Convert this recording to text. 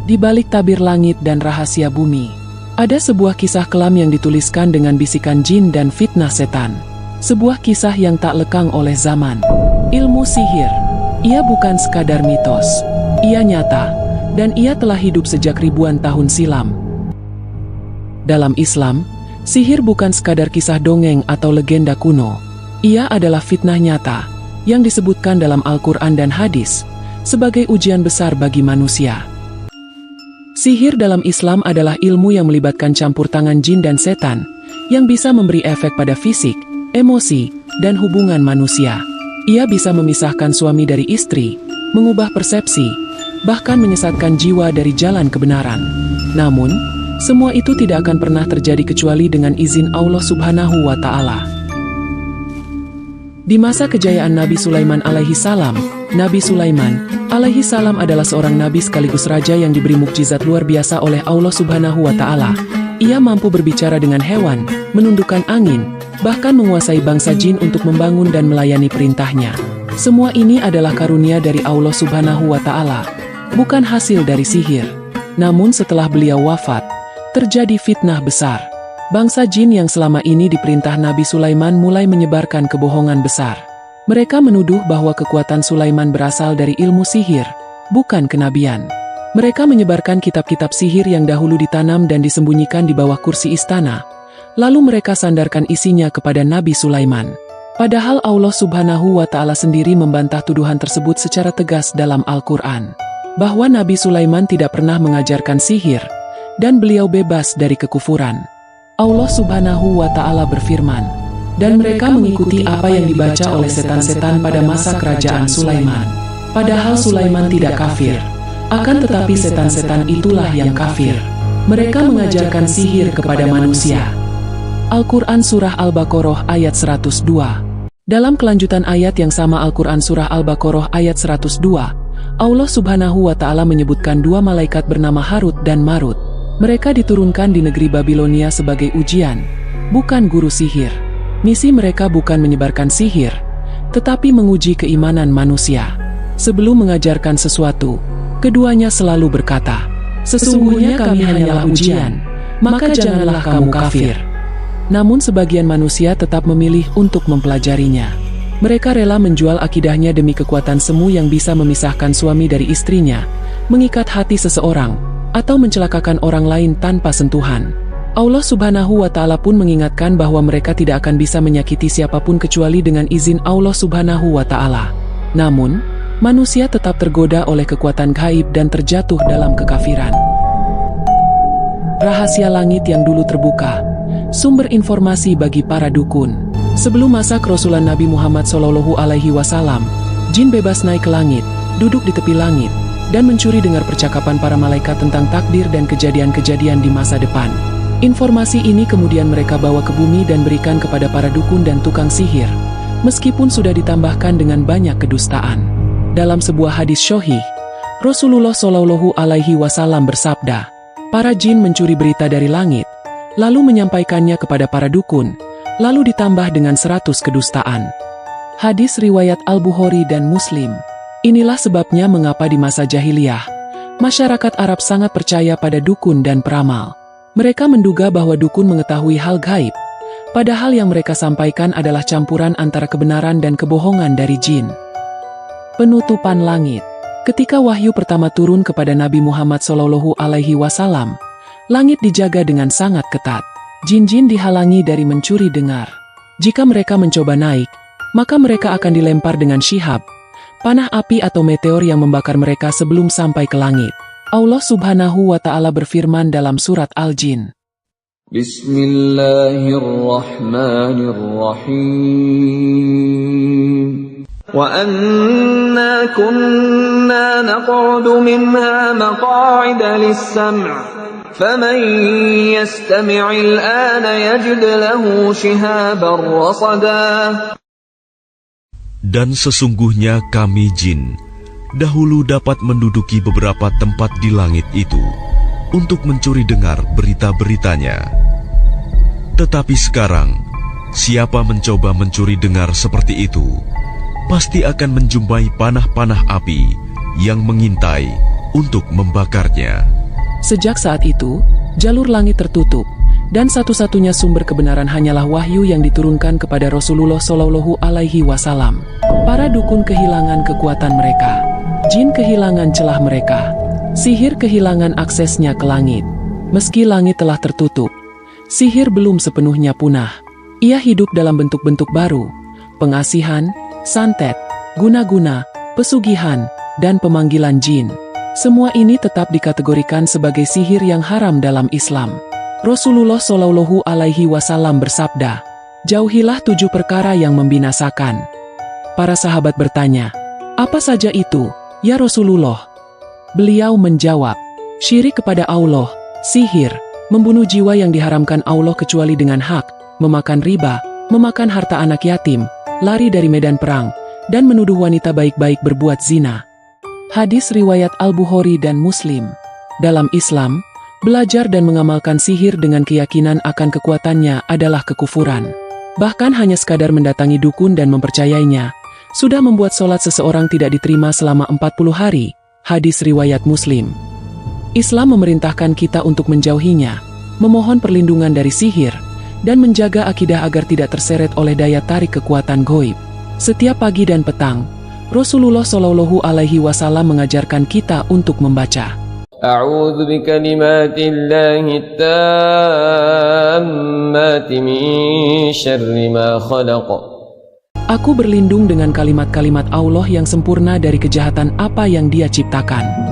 Di balik tabir langit dan rahasia bumi, ada sebuah kisah kelam yang dituliskan dengan bisikan jin dan fitnah setan. Sebuah kisah yang tak lekang oleh zaman. Ilmu sihir. Ia bukan sekadar mitos. Ia nyata, dan ia telah hidup sejak ribuan tahun silam. Dalam Islam, sihir bukan sekadar kisah dongeng atau legenda kuno. Ia adalah fitnah nyata, yang disebutkan dalam Al-Quran dan hadis, sebagai ujian besar bagi manusia. Sihir dalam Islam adalah ilmu yang melibatkan campur tangan jin dan setan, yang bisa memberi efek pada fisik, emosi, dan hubungan manusia. Ia bisa memisahkan suami dari istri, mengubah persepsi, bahkan menyesatkan jiwa dari jalan kebenaran. Namun, semua itu tidak akan pernah terjadi kecuali dengan izin Allah Subhanahu wa Ta'ala. Di masa kejayaan Nabi Sulaiman alaihi salam, Nabi Sulaiman alaihi salam adalah seorang nabi sekaligus raja yang diberi mukjizat luar biasa oleh Allah Subhanahu wa Ta'ala. Ia mampu berbicara dengan hewan, menundukkan angin, bahkan menguasai bangsa jin untuk membangun dan melayani perintahnya. Semua ini adalah karunia dari Allah Subhanahu wa Ta'ala, bukan hasil dari sihir. Namun setelah beliau wafat, terjadi fitnah besar. Bangsa jin yang selama ini diperintah Nabi Sulaiman mulai menyebarkan kebohongan besar. Mereka menuduh bahwa kekuatan Sulaiman berasal dari ilmu sihir, bukan kenabian. Mereka menyebarkan kitab-kitab sihir yang dahulu ditanam dan disembunyikan di bawah kursi istana. Lalu mereka sandarkan isinya kepada Nabi Sulaiman. Padahal Allah Subhanahu wa Ta'ala sendiri membantah tuduhan tersebut secara tegas dalam Al-Quran. Bahwa Nabi Sulaiman tidak pernah mengajarkan sihir, dan beliau bebas dari kekufuran. Allah Subhanahu wa Ta'ala berfirman, dan mereka mengikuti apa yang dibaca oleh setan-setan pada masa kerajaan Sulaiman. Padahal Sulaiman tidak kafir, akan tetapi setan-setan itulah yang kafir. Mereka mengajarkan sihir kepada manusia. Al-Quran Surah Al-Baqarah ayat 102. Dalam kelanjutan ayat yang sama Al-Quran Surah Al-Baqarah ayat 102, Allah Subhanahu wa Ta'ala menyebutkan dua malaikat bernama Harut dan Marut. Mereka diturunkan di negeri Babilonia sebagai ujian, bukan guru sihir. Misi mereka bukan menyebarkan sihir, tetapi menguji keimanan manusia. Sebelum mengajarkan sesuatu, keduanya selalu berkata, "Sesungguhnya kami hanyalah ujian, maka janganlah kamu kafir." Namun sebagian manusia tetap memilih untuk mempelajarinya. Mereka rela menjual akidahnya demi kekuatan semu yang bisa memisahkan suami dari istrinya, mengikat hati seseorang, atau mencelakakan orang lain tanpa sentuhan. Allah Subhanahu wa Ta'ala pun mengingatkan bahwa mereka tidak akan bisa menyakiti siapapun kecuali dengan izin Allah Subhanahu wa Ta'ala. Namun, manusia tetap tergoda oleh kekuatan gaib dan terjatuh dalam kekafiran. Rahasia langit yang dulu terbuka. Sumber informasi bagi para dukun. Sebelum masa kerasulan Nabi Muhammad SAW, jin bebas naik ke langit, duduk di tepi langit, dan mencuri dengar percakapan para malaikat tentang takdir dan kejadian-kejadian di masa depan. Informasi ini kemudian mereka bawa ke bumi dan berikan kepada para dukun dan tukang sihir, meskipun sudah ditambahkan dengan banyak kedustaan. Dalam sebuah hadis syahih, Rasulullah SAW bersabda, para jin mencuri berita dari langit, lalu menyampaikannya kepada para dukun, lalu ditambah dengan 100 kedustaan. Hadis riwayat Al-Bukhari dan Muslim. Inilah sebabnya mengapa di masa jahiliyah, masyarakat Arab sangat percaya pada dukun dan peramal. Mereka menduga bahwa dukun mengetahui hal gaib, padahal yang mereka sampaikan adalah campuran antara kebenaran dan kebohongan dari jin. Penutupan langit. Ketika wahyu pertama turun kepada Nabi Muhammad SAW, langit dijaga dengan sangat ketat. Jin-jin dihalangi dari mencuri dengar. Jika mereka mencoba naik, maka mereka akan dilempar dengan syihab, panah api atau meteor yang membakar mereka sebelum sampai ke langit. Allah Subhanahu wa Ta'ala berfirman dalam surat Al-Jin. Bismillahirrahmanirrahim. Wa anna kunna naq'udu minha maq'ida lis-sam'. Faman yastami' al-ana yajid lahu shihaban rasada. Dan sesungguhnya kami jin dahulu dapat menduduki beberapa tempat di langit itu untuk mencuri dengar berita-beritanya. Tetapi sekarang, siapa mencoba mencuri dengar seperti itu, pasti akan menjumpai panah-panah api yang mengintai untuk membakarnya. Sejak saat itu, jalur langit tertutup, dan satu-satunya sumber kebenaran hanyalah wahyu yang diturunkan kepada Rasulullah Shallallahu Alaihi Wasallam. Para dukun kehilangan kekuatan mereka, jin kehilangan celah mereka, sihir kehilangan aksesnya ke langit. Meski langit telah tertutup, sihir belum sepenuhnya punah. Ia hidup dalam bentuk-bentuk baru, pengasihan, santet, guna-guna, pesugihan, dan pemanggilan jin. Semua ini tetap dikategorikan sebagai sihir yang haram dalam Islam. Rasulullah Shallallahu Alaihi Wasallam bersabda, "Jauhilah 7 perkara yang membinasakan." Para sahabat bertanya, "Apa saja itu, ya Rasulullah?" Beliau menjawab, "Syirik kepada Allah, sihir, membunuh jiwa yang diharamkan Allah kecuali dengan hak, memakan riba, memakan harta anak yatim, lari dari medan perang, dan menuduh wanita baik-baik berbuat zina." Hadis riwayat Al-Bukhari dan Muslim. Dalam Islam, belajar dan mengamalkan sihir dengan keyakinan akan kekuatannya adalah kekufuran. Bahkan hanya sekadar mendatangi dukun dan mempercayainya, sudah membuat sholat seseorang tidak diterima selama 40 hari. Hadis riwayat Muslim. Islam memerintahkan kita untuk menjauhinya, memohon perlindungan dari sihir, dan menjaga akidah agar tidak terseret oleh daya tarik kekuatan gaib. Setiap pagi dan petang, Rasulullah Shallallahu Alaihi Wasallam mengajarkan kita untuk membaca, أعوذ بكلمات الله التامات من شر ما خلق. Aku berlindung dengan kalimat-kalimat Allah yang sempurna dari kejahatan apa yang Dia ciptakan.